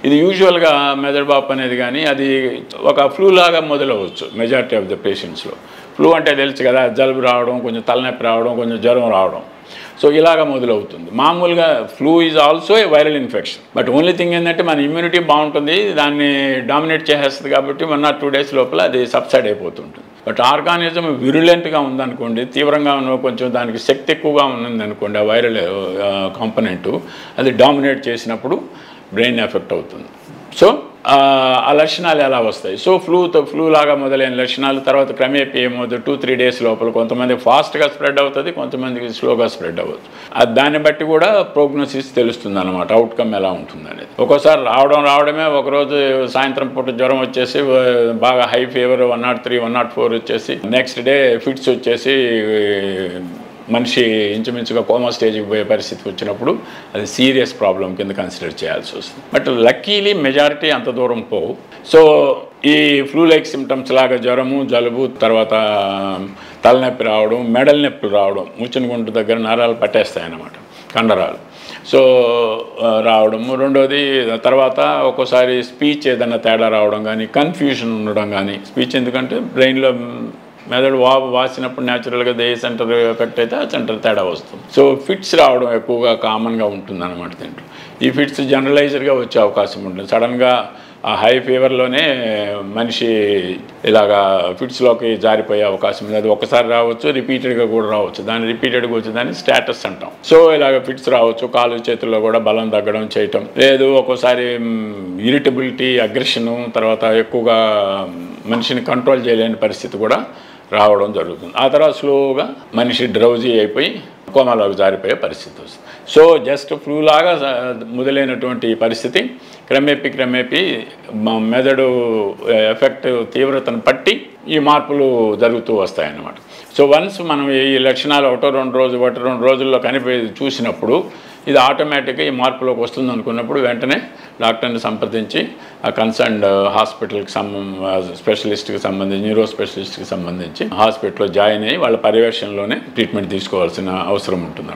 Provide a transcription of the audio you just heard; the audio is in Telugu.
ఇది యూజువల్గా మెదడు వాపు అనేది కానీ అది ఒక ఫ్లూ లాగా మొదలవచ్చు మెజారిటీ ఆఫ్ ద పేషెంట్స్లో. ఫ్లూ అంటే తెలుసు కదా, జలుబు రావడం, కొంచెం తలనొప్పి రావడం, కొంచెం జ్వరం రావడం. సో ఇలాగా మొదలవుతుంది. మామూలుగా flu is also a viral infection. But only thing ఏంటంటే మన ఇమ్యూనిటీ బాగుంటుంది, దాన్ని డామినేట్ చేసేస్తుంది కాబట్టి 1 or 2 days లోపల అది సబ్సైడ్ అయిపోతుంటుంది. బట్ ఆర్గానిజం విరులెంట్గా ఉందనుకోండి, తీవ్రంగా ఉన్న కొంచెం దానికి శక్తి ఎక్కువగా ఉందనుకోండి, ఆ వైరల్ కాంపనెంటు అది డామినేట్ చేసినప్పుడు బ్రెయిన్ ఎఫెక్ట్ అవుతుంది. సో ఆ లక్షణాలు ఎలా వస్తాయి? సో ఫ్లూ లాగా మొదలైన లక్షణాలు తర్వాత క్రమేపీ ఏమవుతుంది, 2-3 days లోపల కొంతమంది ఫాస్ట్గా స్ప్రెడ్ అవుతుంది, కొంతమందికి స్లోగా స్ప్రెడ్ అవ్వచ్చు. దాన్ని బట్టి కూడా ప్రోగ్నోసిస్ తెలుస్తుంది అనమాట, అవుట్కమ్ ఎలా ఉంటుంది అనేది. ఒక్కోసారి రావడమే, ఒకరోజు సాయంత్రం పూట జ్వరం వచ్చేసి బాగా హై ఫీవర్ 103, 104 వచ్చేసి నెక్స్ట్ డే ఫిట్స్ వచ్చేసి మనిషి ఇంచుమించుగా కోమా స్టేజ్కి పోయే పరిస్థితి వచ్చినప్పుడు అది సీరియస్ ప్రాబ్లం కింద కన్సిడర్ చేయాల్సి వస్తుంది. బట్ లక్కీలీ మెజారిటీ అంత దూరం పోవు. సో ఈ ఫ్లూ లైక్ సిమ్టమ్స్ లాగా జ్వరము, జలుబు, తర్వాత తలనొప్పి రావడం, మెడల నొప్పులు రావడం, ముచ్చెనగుంటు దగ్గర నరాలు పట్టేస్తాయి అన్నమాట, కండరాలు. సో రావడము. రెండోది తర్వాత ఒక్కోసారి స్పీచ్ ఏదైనా తేడా రావడం కానీ, కన్ఫ్యూషన్ ఉండడం కానీ. స్పీచ్ ఎందుకంటే బ్రెయిన్లో మెదడు వాసినప్పుడు న్యాచురల్గా ఏ సెంటర్ ఎఫెక్ట్ అయితే ఆ సెంటర్ తేడా వస్తుంది. సో ఫిట్స్ రావడం ఎక్కువగా కామన్గా ఉంటుంది అన్నమాట దీంట్లో. ఈ ఫిట్స్ జనరలైజ్డ్గా వచ్చే అవకాశం ఉంటుంది. సడన్గా ఆ హై ఫీవర్లోనే మనిషి ఇలాగా ఫిట్స్లోకి జారిపోయే అవకాశం ఉంది. అది ఒకసారి రావచ్చు, రిపీటెడ్గా కూడా రావచ్చు. దాన్ని రిపీటెడ్గా వచ్చేదాన్ని స్టేటస్ అంటాం. సో ఇలాగ ఫిట్స్ రావచ్చు. కాలు చేతుల్లో కూడా బలం తగ్గడం చేయటం, లేదు ఒక్కోసారి ఇరిటబిలిటీ, అగ్రెషను, తర్వాత ఎక్కువగా మనిషిని కంట్రోల్ చేయలేని పరిస్థితి కూడా రావడం జరుగుతుంది. ఆ తర్వాత స్లోగా మనిషి డ్రౌజీ అయిపోయి కోమాలోకి జారిపోయే పరిస్థితి వస్తుంది. సో జస్ట్ ఫ్లూ లాగా మొదలైనటువంటి పరిస్థితి క్రమేపీ మెదడు ఎఫెక్ట్ తీవ్రతను బట్టి ఈ మార్పులు జరుగుతూ వస్తాయన్నమాట. సో వన్స్ మనం ఈ లక్షణాలు 1-2 రోజుల్లో చూసినప్పుడు ఇది ఆటోమేటిక్గా ఈ మార్పులోకి వస్తుంది అనుకున్నప్పుడు వెంటనే డాక్టర్ని సంప్రదించి ఆ కన్సర్న్డ్ హాస్పిటల్కి స్పెషలిస్ట్కి సంబంధించి, న్యూరో స్పెషలిస్ట్కి సంబంధించి హాస్పిటల్లో జాయిన్ అయ్యి వాళ్ళ పర్యవేక్షణలోనే ట్రీట్మెంట్ తీసుకోవాల్సిన అవసరం ఉంటుంది.